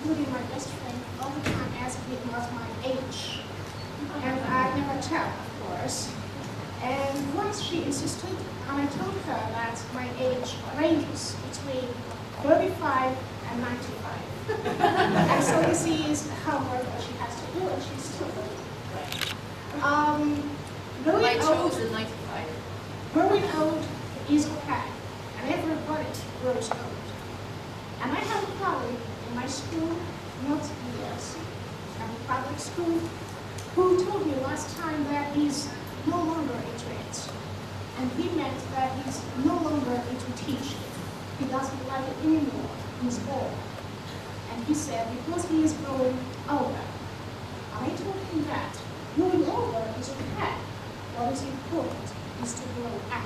including my best friend, all the time asked me about my age. And I never tell, of course. And once she insisted, and I told her that my age ranges between 35 and 95. And so this is homework that she has to do, and she's still doing it. I Growing chose the old, 95. growing old is okay, and everybody grows old. And I have a colleague in my school, not ESC, I'm a public school, who told me last time that he's no longer into it. And he meant that he's no longer into teaching. He doesn't like it anymore. He's bored. And he said because he is growing older. I told him that growing older is okay. What is important is to grow up.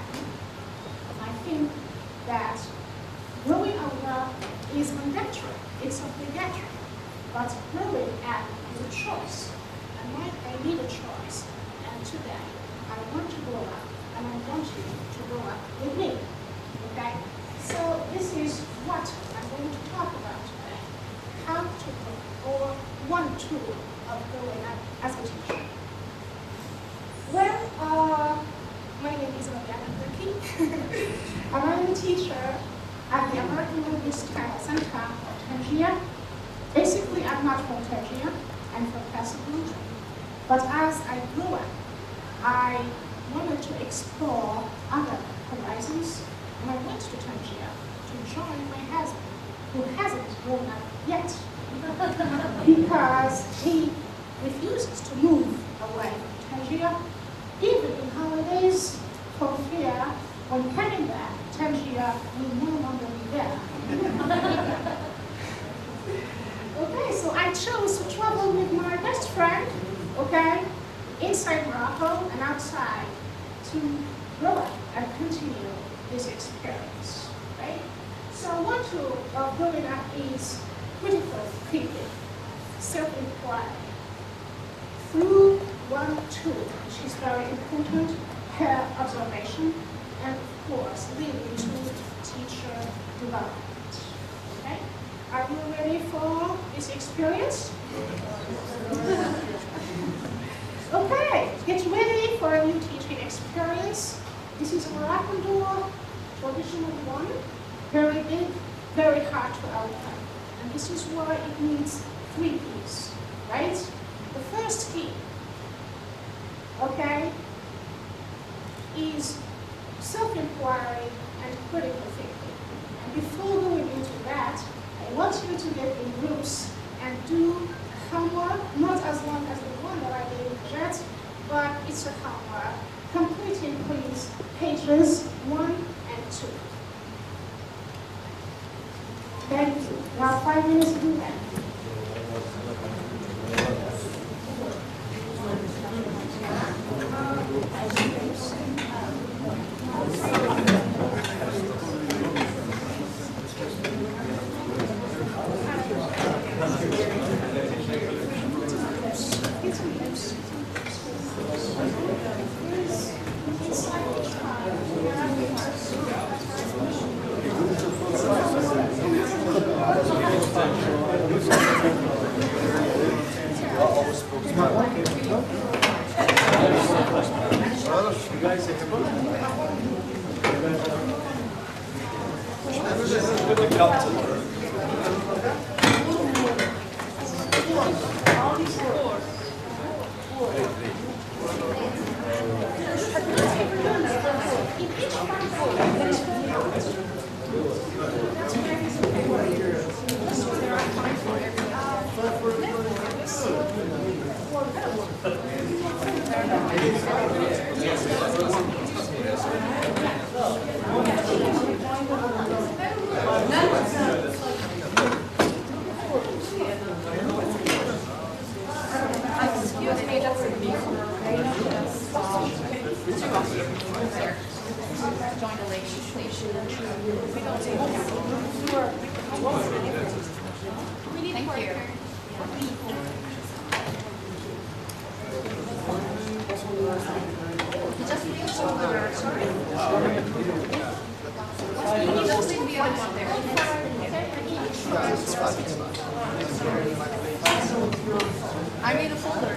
And I think that growing older is mandatory. It's obligatory. But growing up is a choice. And I need a choice. And today, I want to grow up. And I want you to grow up with me. Okay? So this is what I'm going to talk about today. How to grow, or one tool of growing up as a teacher. Well, my name is Rabia, and I'm a teacher at the American Language Center of Tangier. Basically, I'm not from Tangier, I'm from Casablanca. But as I grew up, I wanted to explore other horizons, and I went to Tangier to join my husband, who hasn't grown up yet, because he refuses to move away from Tangier, even in holidays, for fear when coming back, Tangier will no longer be there. Okay, so I chose to travel with my best friend, okay, inside Morocco and outside, to grow up and continue this experience, right? So one tool of growing up is critical thinking, self-inquiry. Through one tool, which is very important, her observation, and of course, leading to teacher development, okay? Are you ready for this experience? Okay, get ready for a new teaching experience. This is a Moroccan door, traditional one, very big, very hard to open. And this is why it needs 3 keys, right? The first key, okay, is self-inquiry and critical thinking. And before going into that, I want you to get in groups and do homework, not as long as the one that I gave yet, but it's a homework. Completing, please, pages 1 and 2. Thank you. Now 5 minutes to do that. I made a folder.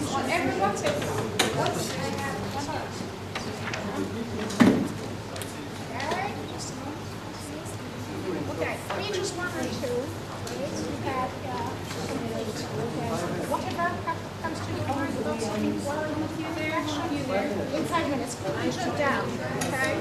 Well, everyone take one. Okay, pages 1 and 2. We have, whatever comes to your mind about something, what are you there? You there in 5 minutes. Put it down, okay?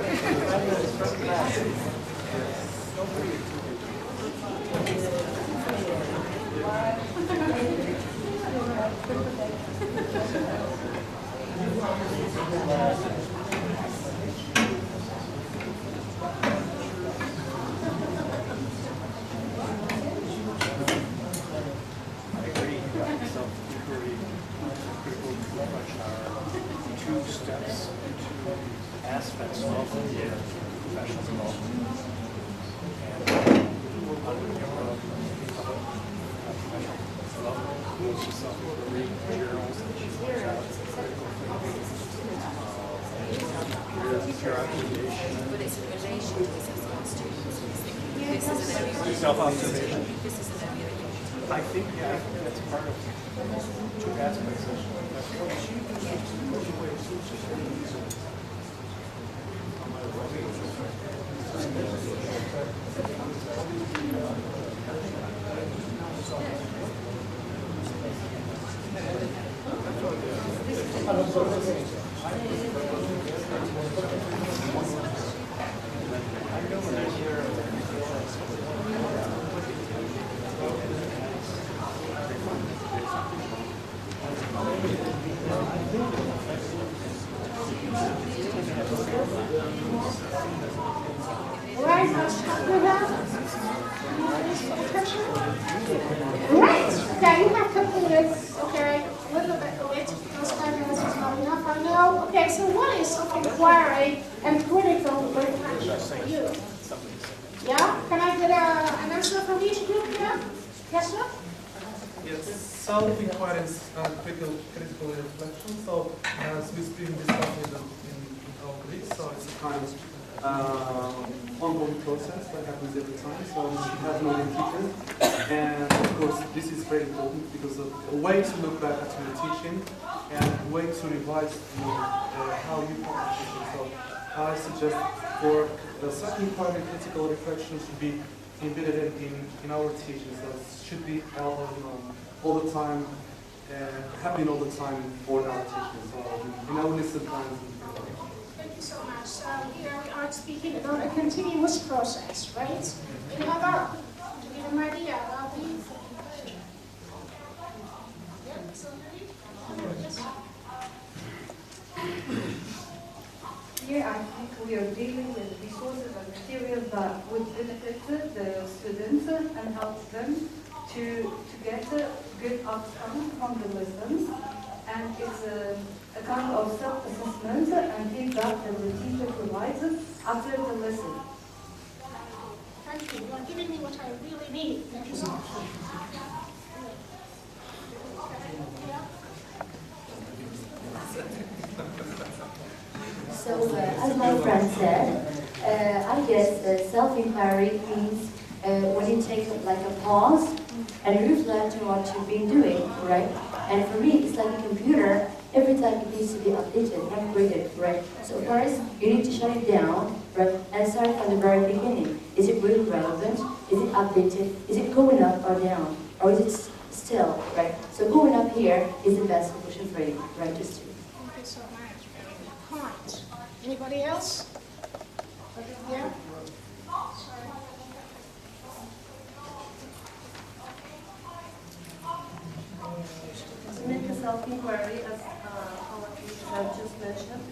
Self-inquiry, critical reflection are two steps, two aspects of professional development. And professional development goes to self-inquiry, journals that she puts out, critical thinking, peer observation. But it's in relation to assessment students. This is an area. Self-observation. This is an area that you I think that's part of two aspects of Right, let's talk about right. Okay, you have completed, okay, a little bit late. Those 5 minutes is not enough, I know. Okay, so what is self-inquiry and critical reflection for you? Yeah? Can I get an answer from each group here? Yes, sir? Yes, self-inquiry is critical reflection. So, as we've been discussing in our colleagues, so it's a kind of ongoing process that happens every time. So, we have no teachers, and of course, this is very important because of a way to look back at your teaching and a way to revise how you practice teaching. So, I suggest for the self-inquiry and critical reflection should be embedded in our teaching. So, it should be all the time, happening all the time for our teaching. So, in our lesson plans. Thank you so much. Here we are speaking about a continuous process, right? In order to give an idea about the Here, I think we are dealing with resources and materials that would benefit the students and help them to get a good outcome from the lessons. And it's a kind of self-assessment and feedback that the teacher provides after the lesson. Thank you. You are giving me what I really need. Thank you so much. So, as my friend said, I guess self-inquiry means when you take like a pause and reflect on what you've been doing, right? And for me, it's like a computer. Every time it needs to be updated, upgraded, right? So first, you need to shut it down, right? And start from the very beginning. Is it really relevant? Is it updated? Is it going up or down? Or is it still, right? So going up here is the best solution for you, right? Just to Thank you so much. Very good point. Anybody else? Yeah? Sorry. To make a self-inquiry, as our teachers have just mentioned,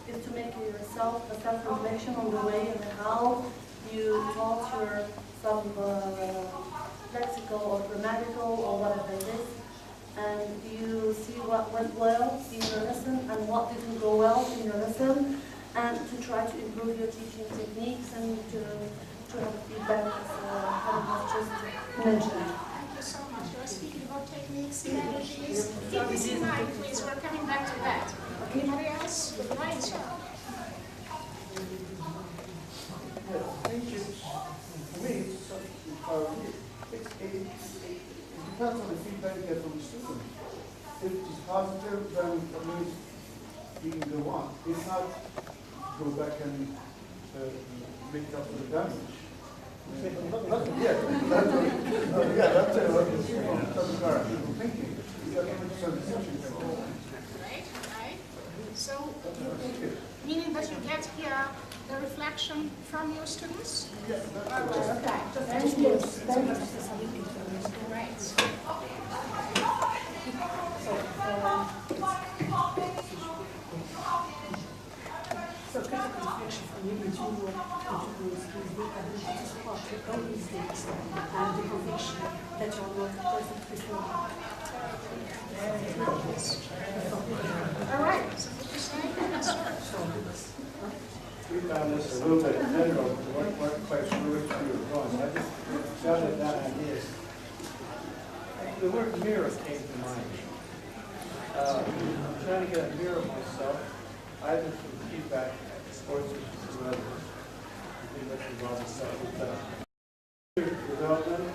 is to make yourself a self-reflection on the way and how you taught your some lexical or grammatical or whatever it is, and you see what went well in your lesson and what didn't go well in your lesson, and to try to improve your teaching techniques and to have feedback as Helen has just mentioned. Thank you so much. techniques, strategies. Keep this in mind, please. We're coming back to that. Anybody else would like to? Yes, thank you. For me, it depends on the feedback you get from the student. If it's positive, then that means you can go on. If not, go back and make up for the damage. Yeah, that's what people thinking. You got to understand the situation. Right, right. So, meaning that you get here the reflection from your students? Yes, that's All right. right, okay. Thank you. Thank you. Right. So critical reflection from you into those ability to spot your own mistakes and the conviction that you're not perfect before. All right. So what you say? Yes, sir. We found this a little bit general, we weren't quite sure which we were going. I just jotted down ideas. The word mirror came to mind. I'm trying to get a mirror of myself, either through feedback or through others. I think that's involved in self-development. Development,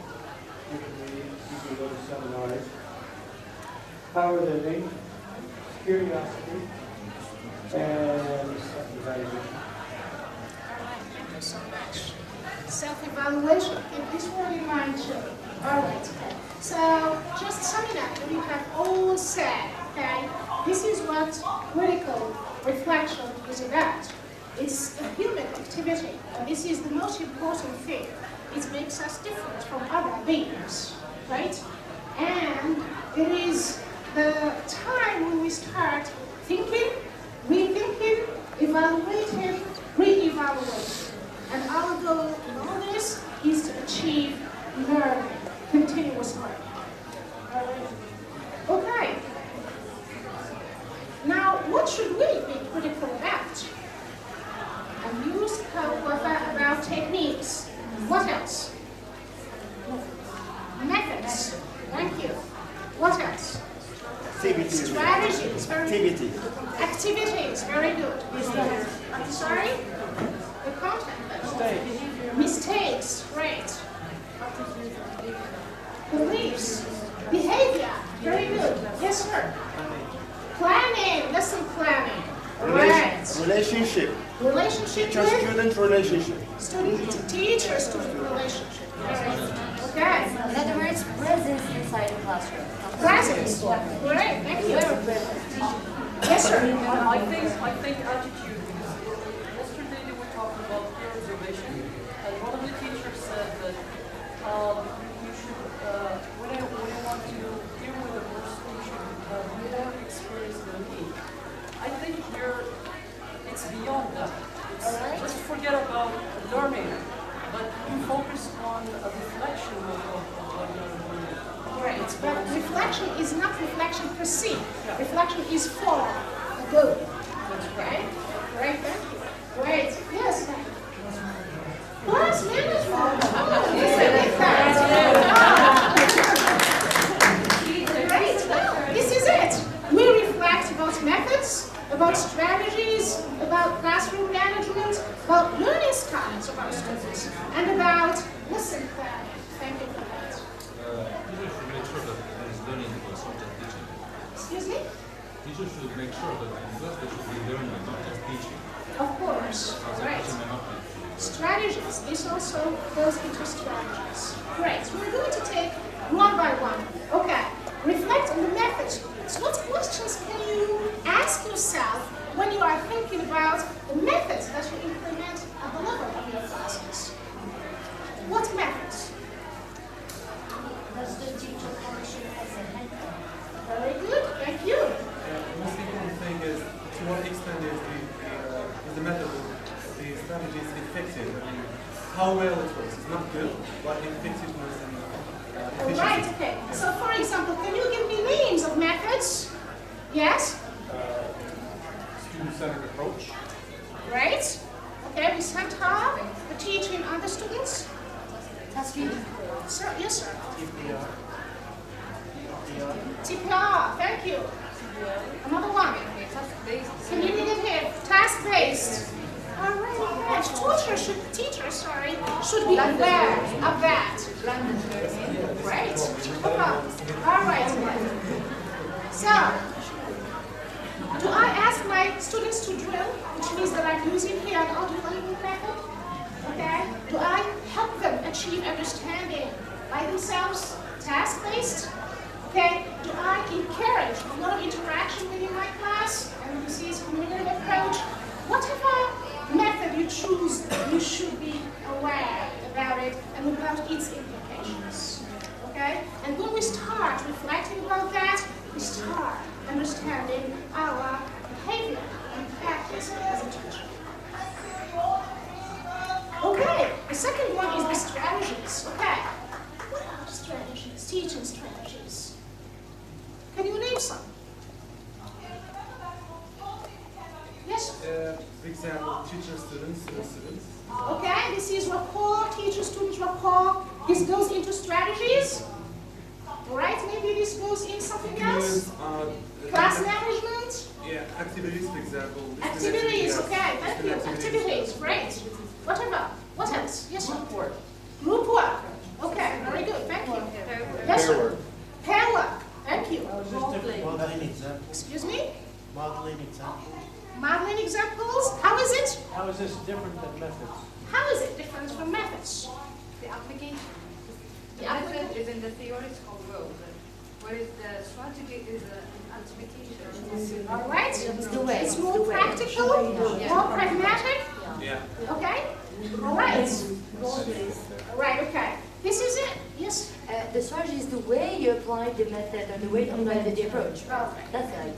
you can read, you can go to seminars. Power living, curiosity, and self-evaluation. Thank you so much. Self-evaluation. Keep this word in mind too. All right. So, just summing up what you have all said, okay? This is what critical reflection is about. It's a human activity, and this is the most important thing. It makes us different from other beings, right? And it is the time when we start thinking, rethinking, evaluating, re-evaluating. And our goal in all this is to achieve learning, continuous learning. Okay. Now, what should we be critical about? And you spoke about techniques. What else? Methods. Thank you. What else? Activities. Strategies. Very good. Activity. Activities. Very good. I'm sorry? The content. Mistakes. Great. Beliefs. Behavior. Very good. Yes, sir. Planning. Lesson planning. Right. Relationship. Relationship with Teacher-student relationship. teacher-student relationship. Okay. In other words, presence inside the classroom. Presence. Great. Thank you. Yes, sir. I think attitude, because yesterday they were talking about peer observation, and one of the teachers said that you should, when you want to deal with a person, you should have more experience than me. I think here, it's beyond that. Let's forget about learning, but you focus on a reflection of what you're learning. Great. But reflection is not reflection per se. Reflection is for a good. Okay? Great. Thank you. Great. Yes. Class management. Oh, this is Great. Well, this is it. We reflect about methods, about strategies, about classroom management, about learning styles of our students, and about lesson planning. Thank you for that. Teachers should make sure that there is learning because not just teaching. Excuse me? Teachers should make sure that in class there should be learning and not just teaching. Of course. Right. Teaching may not be. Strategies. This also goes into strategies. Great. So we're going to take one by one. Okay. Reflect on the methods. So what questions can you ask yourself when you are thinking about the methods that you implement at the level of your classes? What methods? Does the teacher function as a mentor? Very good. Thank you. The most important thing is to what extent is the method, the strategy is effective. I mean, how well it works. It's not good, but effectiveness and All efficiency. right. Okay. So, for example, can you give me names of methods? Yes. Student-centered approach. Great. Okay. We center the teaching on the students. Tasking. Sir, yes, sir. TPR, TPR, thank you. Another one. Communicative, task-based. All right, teachers should be aware of that. Great. All right. So, do I ask my students to drill, which means that I'm using here an auto-learning method? Okay. Do I help them achieve understanding by themselves, task-based? Okay. Do I encourage a lot of interaction within my class and this is communicative approach? Whatever method you choose, you should be aware about it and about its implications. Okay? And when we start reflecting about that, we start understanding our behavior and practice as a teacher. Okay, the second one is the strategies. Okay, what are strategies, teaching strategies? Can you name some? Yes? For example, teacher, students, students. Okay, this is rapport, teacher-student rapport. This goes into strategies. All right, maybe this goes in something else. Class management. Yeah, activities, for example. Activities, okay, thank you. Activities, great. Whatever. What else? Yes, sir. Group work. Okay, very good, thank you. Yes, sir. Pair work. Thank you. Modeling example. Excuse me? Modeling example. Modeling examples. How is it? How is this different than methods? How is it different from methods? The application. The The application. method is in the theoretical world, whereas the strategy is an application. All right. It's the way. It's more practical, Yeah. more pragmatic. Yeah. Okay? All right. All right, okay. This is it. Yes? The strategy is the way you apply the method or the way you apply the approach. Okay. That's the idea.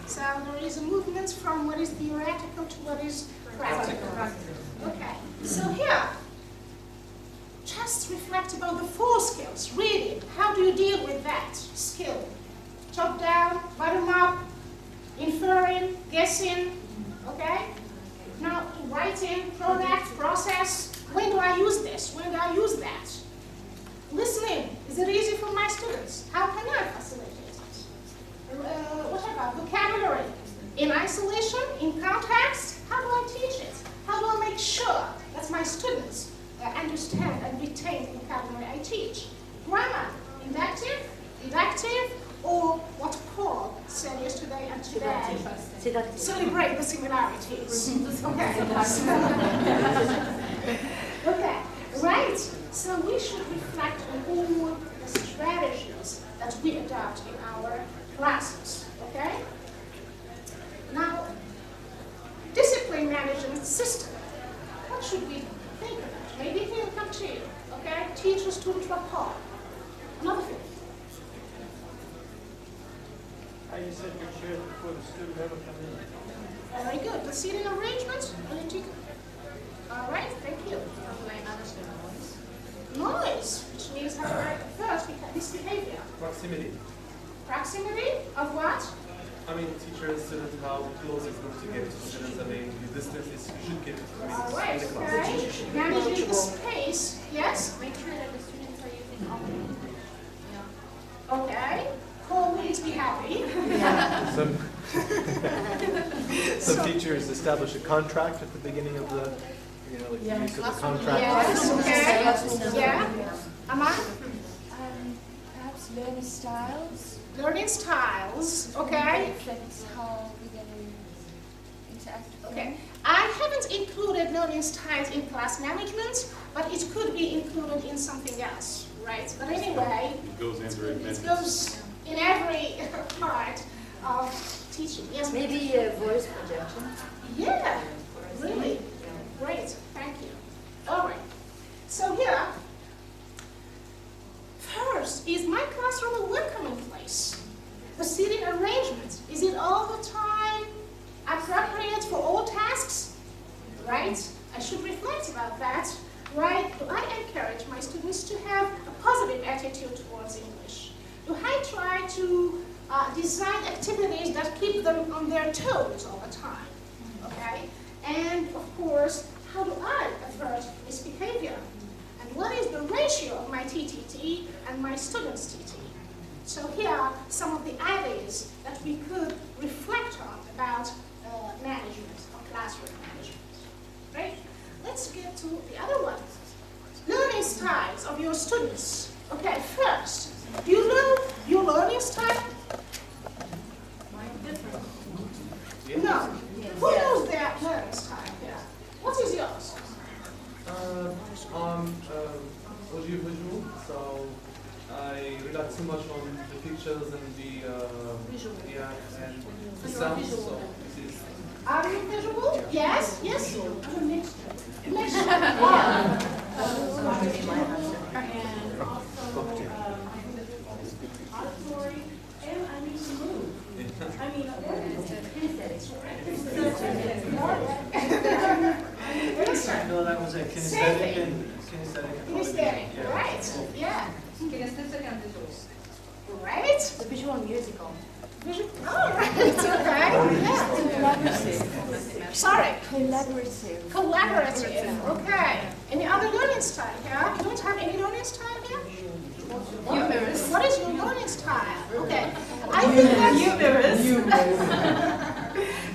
So there is a movement from what is theoretical to what is practical. Okay. So here, just reflect about the 4 skills. Reading. How do you deal with that skill? Top down, bottom up, inferring, guessing. Okay? Now, writing, product, process. When do I use this? When do I use that? Listening. Is it easy for my students? How can I facilitate it? What about vocabulary? In isolation, in context, how do I teach it? How do I make sure that my students understand and retain the vocabulary I teach? Grammar, inductive, deductive, or what Paul said yesterday and today. Celebrate the similarities. Okay, right. So we should reflect on all the strategies that we adopt in our classes, okay? Now, discipline management system. What should we think about? Maybe it will come to you, okay? Teacher-student rapport. Another thing. How you set your chairs before the student ever come in? Very good. The seating arrangement. All right, thank you. Noise, which means how first misbehavior. Proximity. Proximity of what? I mean, teacher and student, how close is going to get to students? I mean, the distance is, you should get it. All right, in the class. okay. Managing the space, yes? Make sure that the students are using all Okay. Paul will be happy. Some teachers establish a contract at the beginning of the, like the use of the contract. Yes, okay. Yeah. Amma? Perhaps learning styles. Learning styles, okay. Reflects how we're going to interact with Okay. them. I haven't included learning styles in class management, but it could be included in something else, right? But anyway, It goes under it admissions. goes in every part of teaching. Yes, Maybe voice projection. yeah, really. Great, thank you. All right. So here, first, is my classroom a welcoming place? The seating arrangement, is it all the time appropriate for all tasks? Right? I should reflect about that. Right? Do I encourage my students to have a positive attitude towards English? Do I try to design activities that keep them on their toes all the time? Okay? And of course, how do I avert misbehavior? And what is the ratio of my TTT and my students' TT? So here are some of the ideas that we could reflect on about management, or classroom management. Right? Let's get to the other one. Learning styles of your students. Okay, first, do you know your learning style? No. Who knows their learning style here? What is yours? I'm audiovisual, so I rely too much on the pictures and the and the sounds. So this is Are you visual? Yes? Yes? I'm a mixture. Mixture. Auditory, and I need to move. I mean, No, that was a kinesthetic and Kinesthetic, right? Yeah. Kinesthetic and visual. Right? The visual and musical. Visual. Oh, right. Okay. Yeah. Sorry. Collaborative. Collaborative. Okay. Any other learning style here? You don't have any learning style here? Humorous. What is your learning style? Okay. I think that's humorous.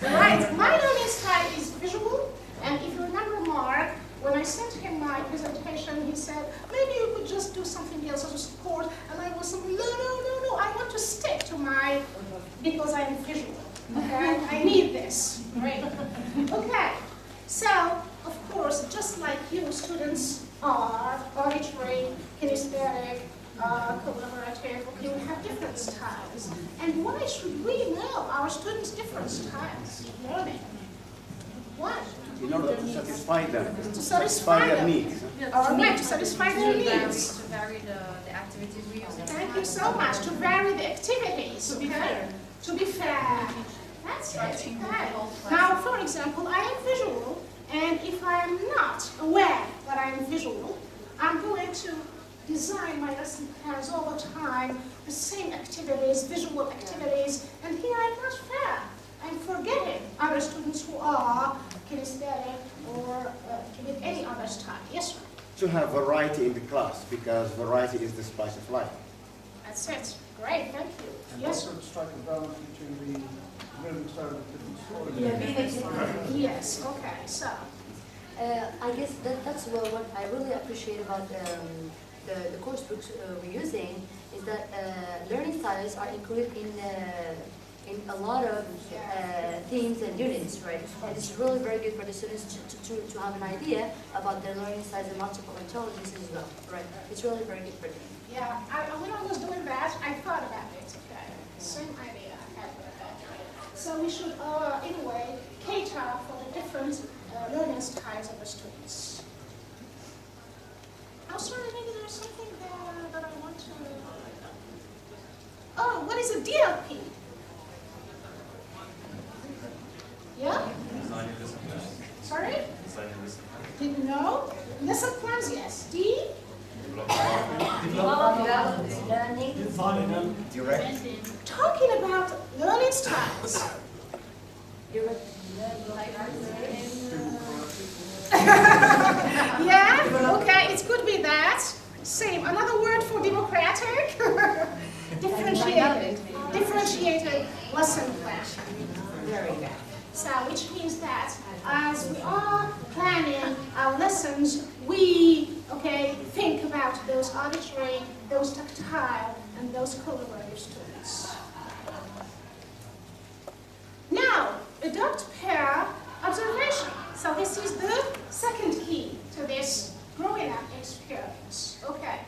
Right. My learning style is visual. And if you remember Mark, when I sent him my presentation, he said, maybe you could just do something else as a support. And I was saying, no, I want to stick to my, because I'm visual. Okay, I need this. Right. Okay. So, of course, just like you, students are auditory, kinesthetic, collaborative, okay, we have different styles. And why should we know our students' different styles of learning? Why? In order to satisfy them. To satisfy their them. needs. All right, to satisfy their needs. To vary the activities we use. Thank you so much. To vary the activities. To be fair. To be fair. That's it. Okay. Now, for example, I am visual, and if I am not aware that I am visual, I'm going to design my lesson plans all the time, the same activities, visual activities, and here I'm not fair. I'm forgetting other students who are kinesthetic or with any other style. Yes, sir? To have variety in the class, because variety is the spice of life. That's it. Great, thank you. And Yes, sir? also to strike a balance between the learning style of different stories. Yes, okay, so. I guess that's what I really appreciate about the course books we're using is that learning styles are included in a lot of themes and units, right? And it's really very good for the students to have an idea about their learning styles and multiple intelligence as well, right? It's really very good for them. Yeah, when I was doing that, I thought about it. Okay, same idea I had with that. So we should, in a way, cater for the different learning styles of the students. I'm sorry, maybe there's something there that I want to. Oh, what is a DLP? Yeah? Sorry? Didn't know? Lesson plans, yes. D? Learning. Talking about learning styles. Yeah, okay, it could be that. Same. Another word for democratic? Differentiated lesson plan. Very good. So, which means that as we are planning our lessons, we, think about those auditory, those tactile, and those collaborative students. Now, adopt pair observation. So this is the second key to this growing up experience. Okay.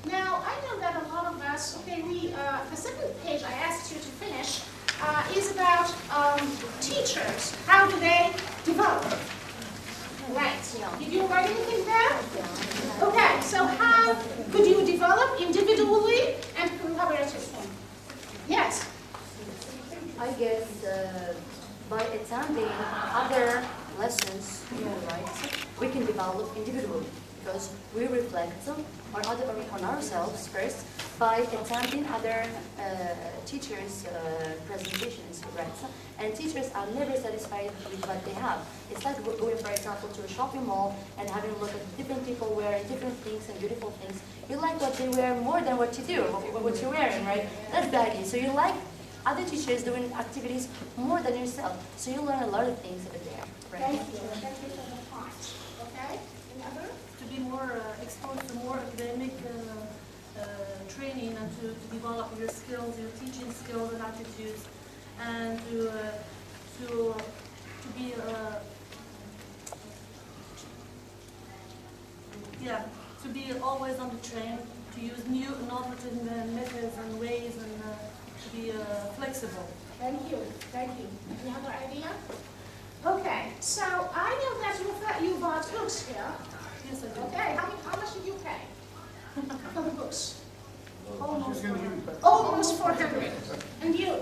Now, I know that a lot of us, the second page I asked you to finish is about teachers. How do they develop? Right. Did you write anything there? Okay, so how could you develop individually and collaboratively? Yes? I guess by attending other lessons, right, we can develop individually because we reflect on ourselves first, by attending other teachers' presentations, right? And teachers are never satisfied with what they have. It's like going, for example, to a shopping mall and having a look at different people wearing different things and beautiful things. You like what they wear more than what you do, what you're wearing, right? That's the idea. So you like other teachers doing activities more than yourself. So you learn a lot of things over there, right? Thank you for the point. Okay, another? To be more exposed to more academic training and to develop your skills, your teaching skills and attitudes, and to be to be always on the train, to use new innovative methods and ways, and to be flexible. Thank you. Any other idea? Okay, so I know that you bought books here. Yes, I do. Okay, how much did you pay for the books? Almost 400. And you?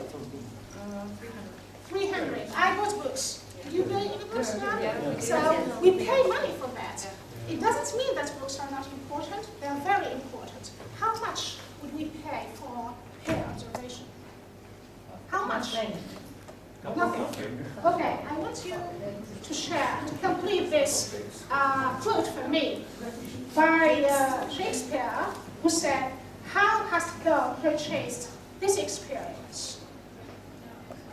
300. I bought books. Did you pay any books now? Yeah. So we pay money for that. It doesn't mean that books are not important. They are very important. How much would we pay for peer observation? How much? Nothing. Okay, I want you to share, to complete this quote for me by Shakespeare, who said, "How hast thou purchased this experience?"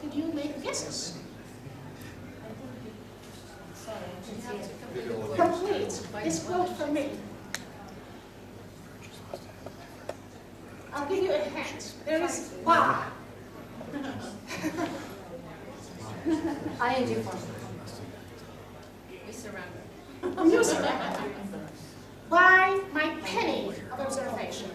Could you make guesses? Complete this quote for me. I'll give you a hint. There is bar. ING form. We surrender. Music. By my penny of observation.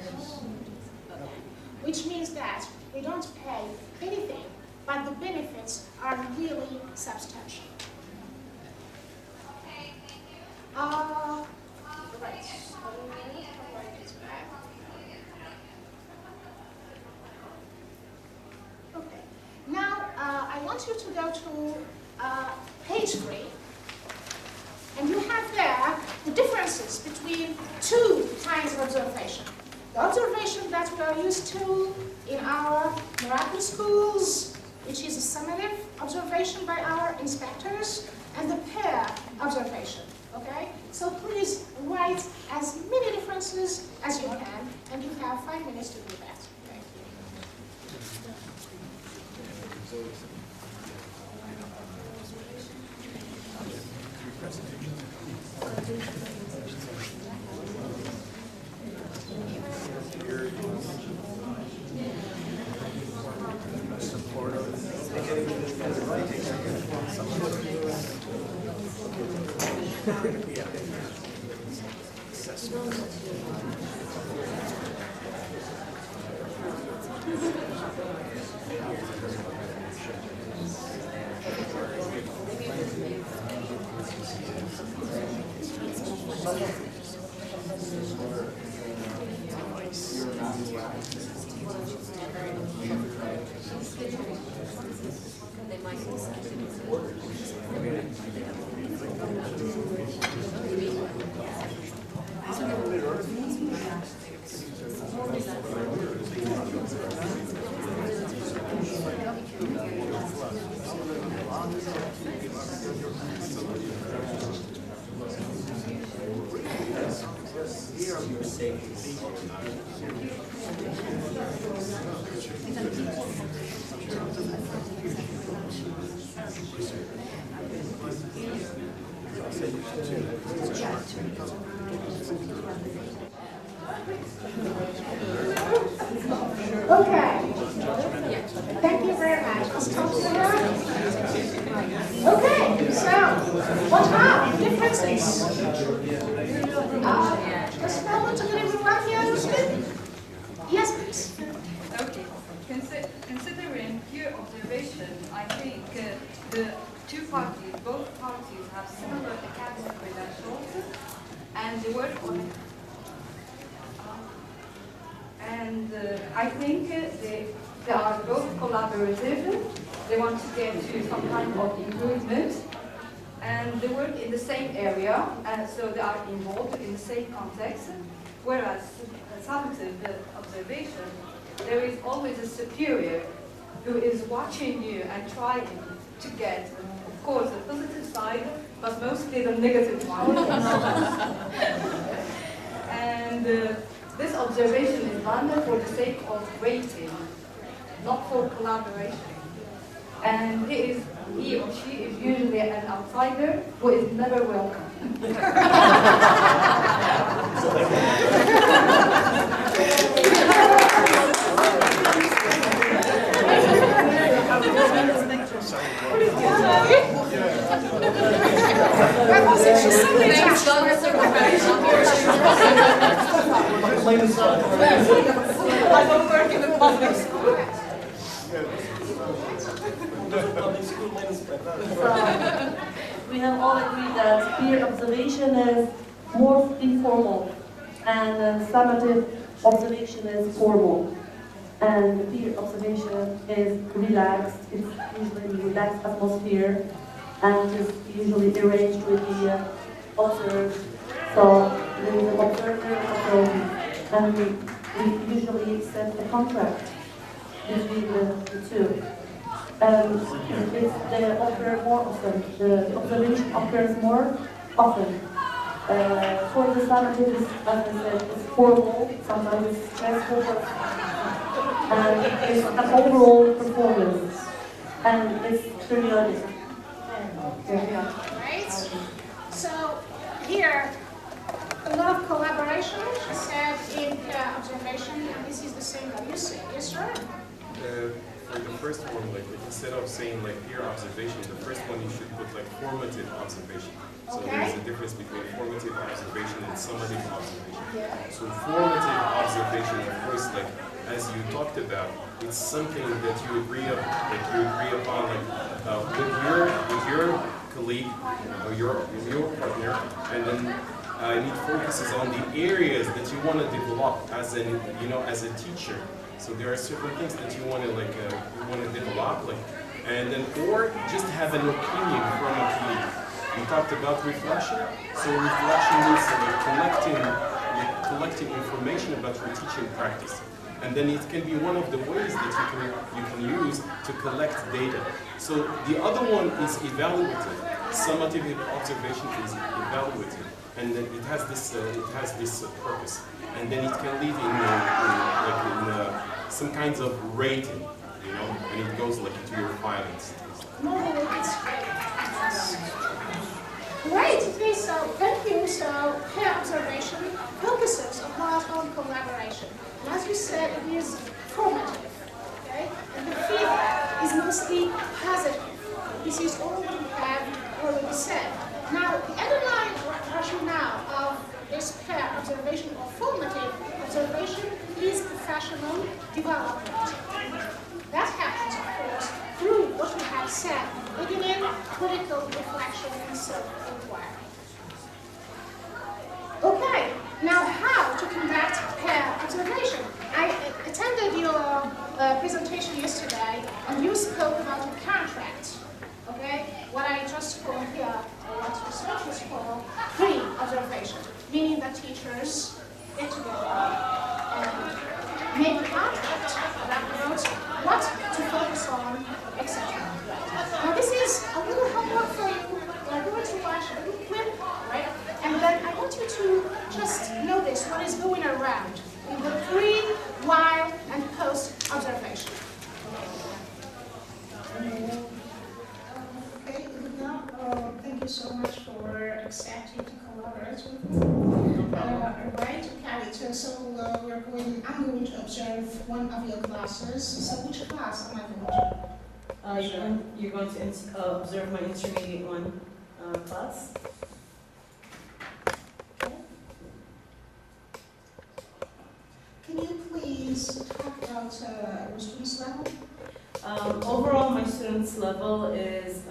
Which means that we don't pay anything, but the benefits are really substantial. Right. Okay. Now I want you to go to page 3, and you have there the differences between two kinds of observation. The observation that we are used to in our Marathi schools, which is a summative observation by our inspectors, and the pair observation. Okay? So please write as many differences as you can, and you have 5 minutes to do that. Thank you. Okay. Thank you very much. Okay, so what are the differences? Does that want to get everyone here understood? Yes, please. Okay. Considering peer observation, I think the two parties, both parties, have similar academic credentials, and they work on it. And I think they are both collaborative. They want to get to some kind of improvement, and they work in the same area, and so they are involved in the same context. Whereas summative observation, there is always a superior who is watching you and trying to get, of course, the positive side, but mostly the negative one. And this observation is done for the sake of rating, not for collaboration. And he or she is usually an outsider who is never welcome. I don't work in the public school. So, we have all agreed that peer observation is more informal and summative observation is formal. And peer observation is relaxed, it's usually relaxed atmosphere and is usually arranged with the observed. So there is an observer and we usually set a contract between the two. They occur more often. The observation occurs more often. For the summative, as I said, it's formal, sometimes it's stressful, and it's an overall performance, and it's periodic. Right? So here, a lot of collaboration, she said, in observation, and this is the same that you say. Yes, sir? For the first one, like instead of saying like peer observation, the first one you should put like formative observation. So there's a difference between formative observation and summative observation. Yeah. So formative observation, of course, like as you talked about, it's something that you agree upon, like with your colleague or your partner, and then it focuses on the areas that you want to develop as a teacher. So there are certain things that you want to develop, and then or just have an opinion from a colleague. We talked about reflection. So reflection means collecting information about your teaching practice, and then it can be one of the ways that you can use to collect data. So the other one is evaluative. Summative observation is evaluative, and then it has this purpose. And then it can lead in some kinds of rating, and it goes like into your filings. No, it's great. Okay, so thank you. So peer observation focuses a lot on collaboration. And as you said, it is formative, okay? And the feedback is mostly positive. This is all we have already said. Now, the underlying rationale of this peer observation or formative observation is professional development. That happens, of course, through what we have said, beginning critical reflection and self-inquiry. Okay, now how to conduct peer observation? I attended your presentation yesterday, and you spoke about a contract. Okay, what I just call here, or what researchers call pre-observation, meaning that teachers get together and make a contract that knows what to focus on, etc. Now this is a little homework for you. We're going to watch a little clip, right? And then I want you to just notice what is going around in the pre, while, and post-observation. Okay, thank you so much for accepting to collaborate with me. Right, okay, so I'm going to observe one of your classes. So which class am I going to? You're going to observe my intermediate one class. Okay. Can you please talk about your students' level? Overall, my students' level is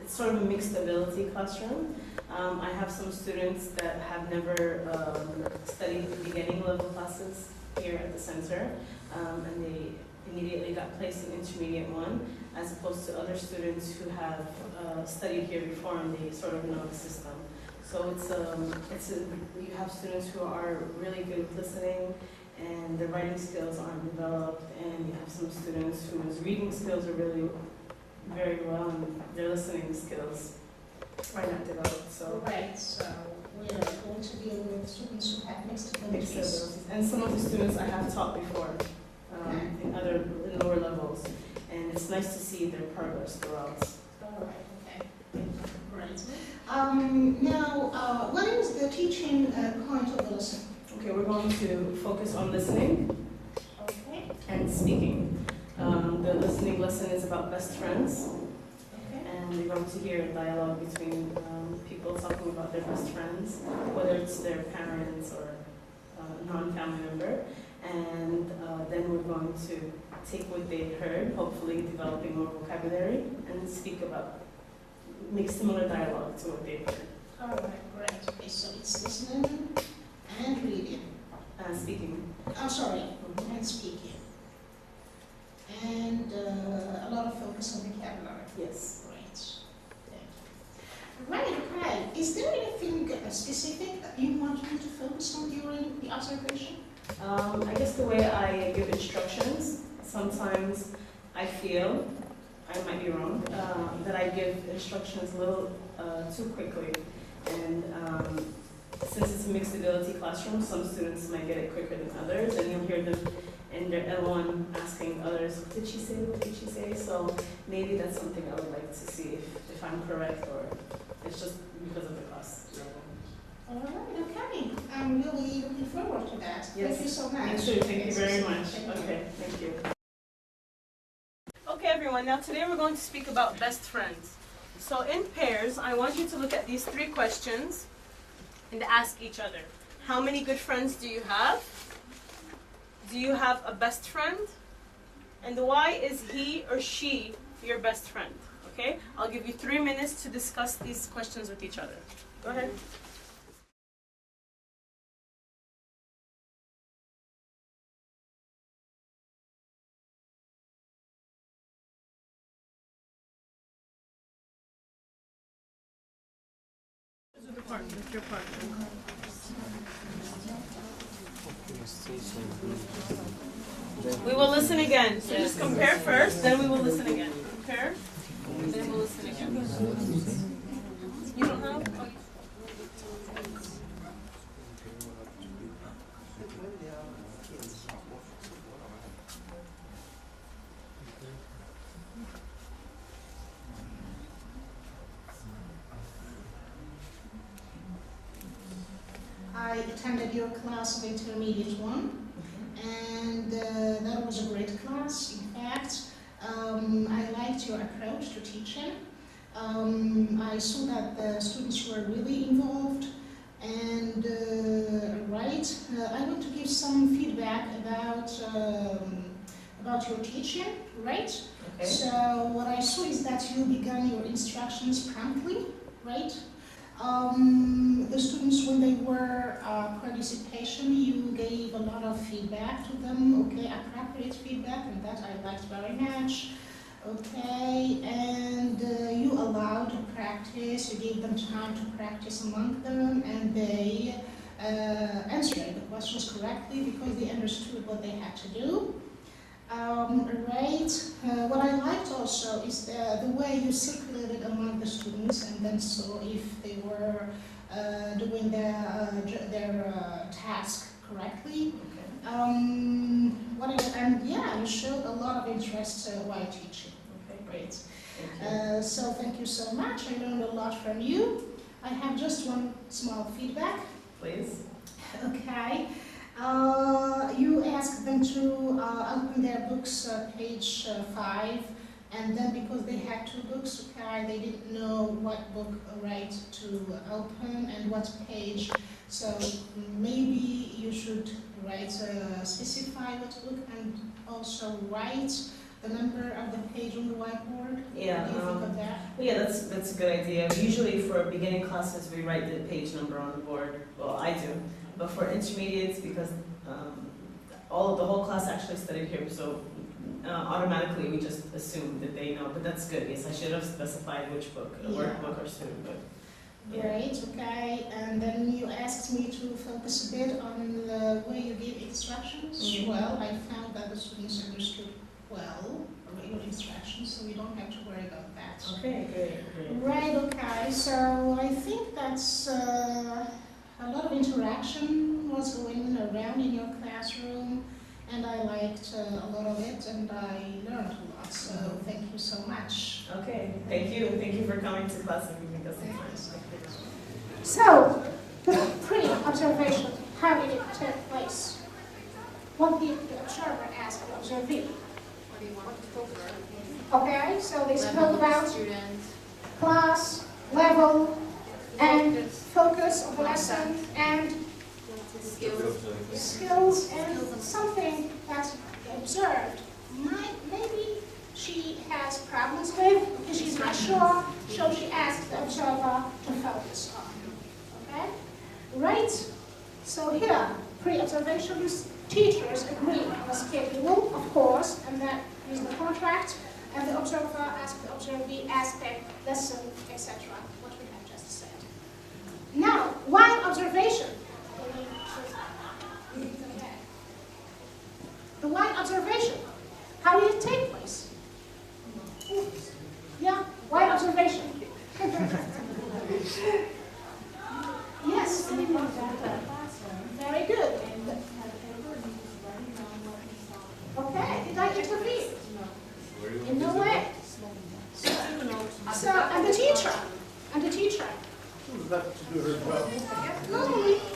it's sort of a mixed ability classroom. I have some students that have never studied the beginning level classes here at the center, and they immediately got placed in intermediate one, as opposed to other students who have studied here before and they sort of know the system. So you have students who are really good with listening and and their writing skills aren't developed, and you have some students whose reading skills are really very well, and their listening skills are not developed. So Right, so we're going to deal with students who have mixed abilities. abilities. And some of the students I have taught before in lower levels, and it's nice to see their progress throughout. All right, okay. Right. Now, what is the teaching point of the lesson? Okay, we're going to focus on listening Okay. and speaking. The listening lesson is about best friends, Okay. and we're going to hear a dialogue between people talking about their best friends, whether it's their parents or a non-family member. And then we're going to take what they heard, hopefully developing more vocabulary, and speak about, make similar dialogue to what they've heard. All right, great. Okay, so it's listening and reading. Speaking. I'm sorry, and speaking. And a lot of focus on vocabulary. Yes. Great. Thank you. Right, okay. Is there anything specific that you want me to focus on during the observation? I guess the way I give instructions, sometimes I feel, I might be wrong, that I give instructions a little too quickly. And since it's a mixed ability classroom, some students might get it quicker than others, and you'll hear them in their L1 asking others, what did she say, what did she say? So maybe that's something I would like to see if I'm correct, or it's just because of the class level. All right, okay. I'm really looking forward to that. Yes. Thank you so much. Me too, thank you very much. Thank you. Okay, thank you. Okay everyone, now today we're going to speak about best friends. So in pairs, I want you to look at these 3 questions and ask each other. How many good friends do you have? Do you have a best friend? And why is he or she your best friend? Okay, I'll give you 3 minutes to discuss these questions with each other. Go ahead. Your partner. We will listen again. So just compare first, then we will listen again. Compare, then we'll listen again. You don't know? Okay. I attended your class of Intermediate 1, and that was a great class. In fact, I liked your approach to teaching. I saw that the students were really involved, and I want to give some feedback about your teaching, right? Okay. So what I saw is that you began your instructions promptly, right? The students, when they were participation, you gave a lot of feedback to them, okay, appropriate feedback, and that I liked very much, okay, and you allowed practice, you gave them time to practice among them, and they answered the questions correctly because they understood what they had to do. What I liked also is the way you circulated among the students, and then saw if they were doing their task correctly. You showed a lot of interest while teaching. Okay, great. So thank you so much. I learned a lot from you. I have just one small feedback. Please. Okay. You asked them to open their books, page 5, and then because they had 2 books, okay, they didn't know what book to open and what page. So maybe you should specify what book and also write the number of the page on the whiteboard. Yeah. What do you think of that? Yeah, that's a good idea. Usually for beginning classes, we write the page number on the board. Well, I do. But for intermediates, because the whole class actually studied here, so automatically we just assume that they know. But that's good. Yes, I should have specified which book, workbook or student book. Right, okay, and then you asked me to focus a bit on the way you give instructions. Well, I found that the students understood well your instructions, so we don't have to worry about that. Okay, great. Right, okay, so I think that's a lot of interaction was going around in your classroom, and I liked a lot of it, and I learned a lot, so thank you so much. Okay, thank you. Thank you for coming to class and giving us some time. So, the pre-observation, how did it take place? What did the observer ask the observee? What do you want to filter? Okay, so they spoke about Students. class, level, and Focus. focus of the lesson, and skills, and something that they observed. Maybe she has problems with, because she's not sure, so she asked the observer to focus on. Okay? Right? So here, pre-observations, teachers agree on the schedule, of course, and that is the contract, and the observer asks the observee aspect, lesson, etc., what we have just said. Now, while observation, the while observation, how did it take place? Yeah, while observation. Yes. Very good. Okay, did I intervene? In no way. So, and the teacher. She was left to do her job.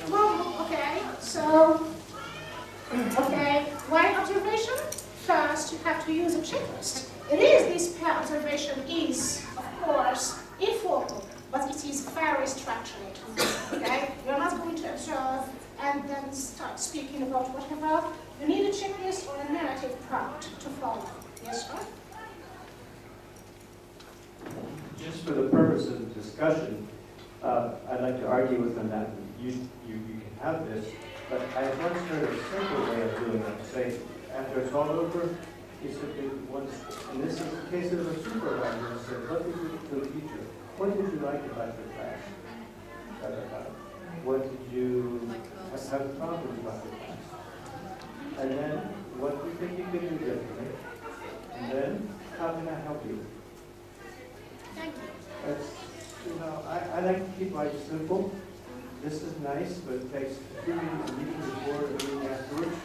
No, okay, so, okay, while observation, first you have to use a checklist. This pair observation is, of course, informal, but it is very structured, okay? You're not going to observe and then start speaking about whatever. You need a checklist or a narrative prompt to follow. Yes, sir? Just for the purpose of the discussion, I'd like to argue with them that you can have this, but I once heard a simple way of doing it. Say, after it's all over, he simply once, and this is the case of a supervisor, said, what did you, to the teacher, what did you like about your class? What did you have problems about your class? And then, what do you think you could do differently? And then, how can I help you? Thank you. That's, I like to keep life simple. This is nice, but it takes 2 meetings, a meeting before, a meeting afterwards.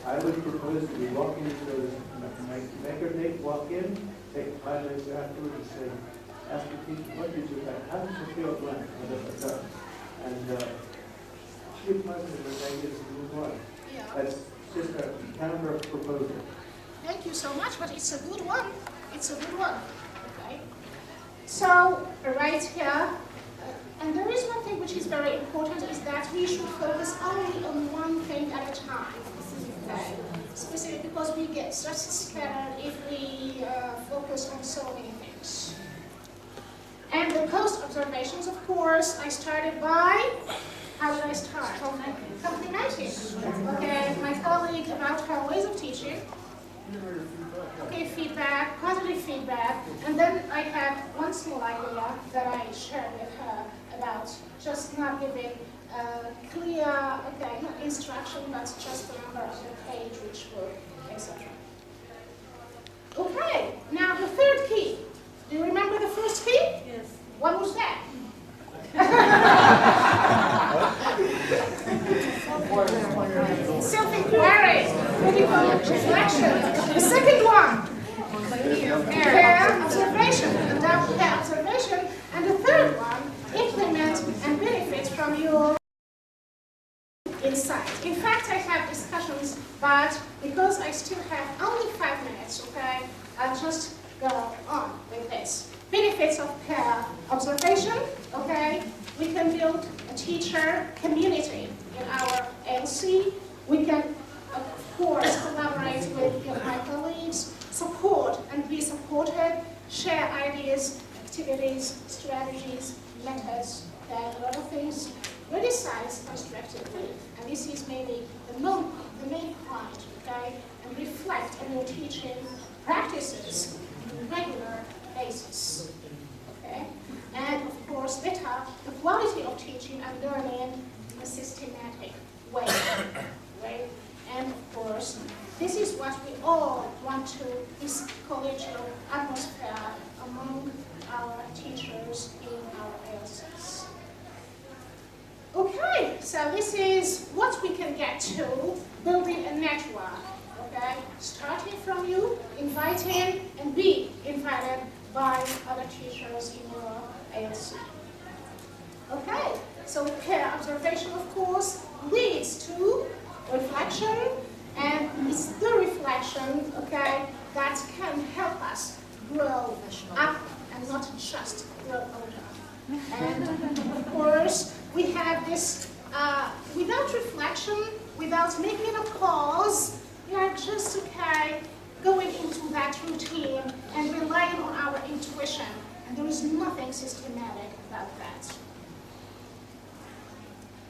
I would propose that we walk in, so make our date, walk in, take 5 minutes afterwards and say, ask the teacher, what did you like? How did you feel when? And give positive and negatives and move on. Yeah. That's just a counter proposal. Thank you so much, but it's a good one. It's a good one. Okay. So, right here, and there is one thing which is very important, is that we should focus only on one thing at a time. Okay. Specific, because we get just scattered if we focus on so many things. And the post observations, of course, I started by, how did I start? Complimenting. Okay, my colleague about her ways of teaching. Okay, feedback, positive feedback, and then I had one small idea that I shared with her about just not giving clear, okay, not instruction, but just the number of the page, which book, etc. Okay, now the third key. Do you remember the first key? Yes. What was that? Self-inquiry, critical reflection. The second one, pair observation, conduct pair observation. And the third one, implement and benefit from your insight. In fact, I have discussions, but because I still have only 5 minutes, okay, I'll just go on with this. Benefits of pair observation, okay, we can build a teacher community in our LC. We can, of course, collaborate with my colleagues, support and be supported, share ideas, activities, strategies, methods, okay, a lot of things. Criticize constructively, and this is maybe the main point, okay, and reflect on your teaching practices on a regular basis, okay, and of course, better the quality of teaching and learning in a systematic way. Right? And of course, this is what we all want to, this collegial atmosphere among our teachers in our ALCs. Okay, so this is what we can get to, building a network. Okay, starting from you, inviting and be invited by other teachers in your ALC. Okay, so peer observation, of course, leads to reflection, and it's the reflection, okay, that can help us grow up and not just grow older. And of course, we have this, without reflection, without making a pause, we are just, okay, going into that routine and relying on our intuition. And there is nothing systematic about that.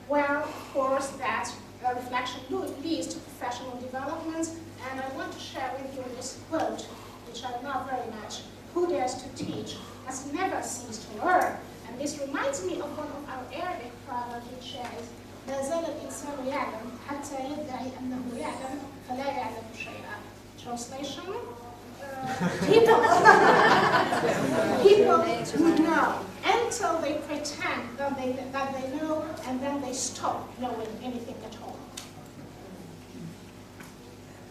Well, of course, that reflection leads to professional development, and I want to share with you this quote, which I love very much. Who dares to teach must never cease to learn. And this reminds me of one of our Arabic proverbs, which says, لا زال الإنسان يعلم حتى يدعي أنه يعلم فلا يعلم شيئا. Translation, people know until they pretend that they know, and then they stop knowing anything at all.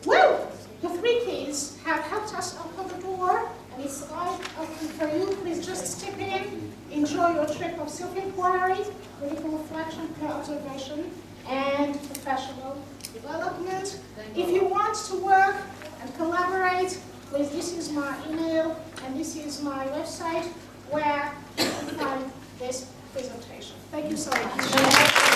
Well, the 3 keys have helped us open the door, and it's all open for you. Please just step in, enjoy your trip of self-inquiry, critical reflection, peer observation, and professional development. If you want to work and collaborate, please, this is my email and this is my website where you can find this presentation. Thank you so much.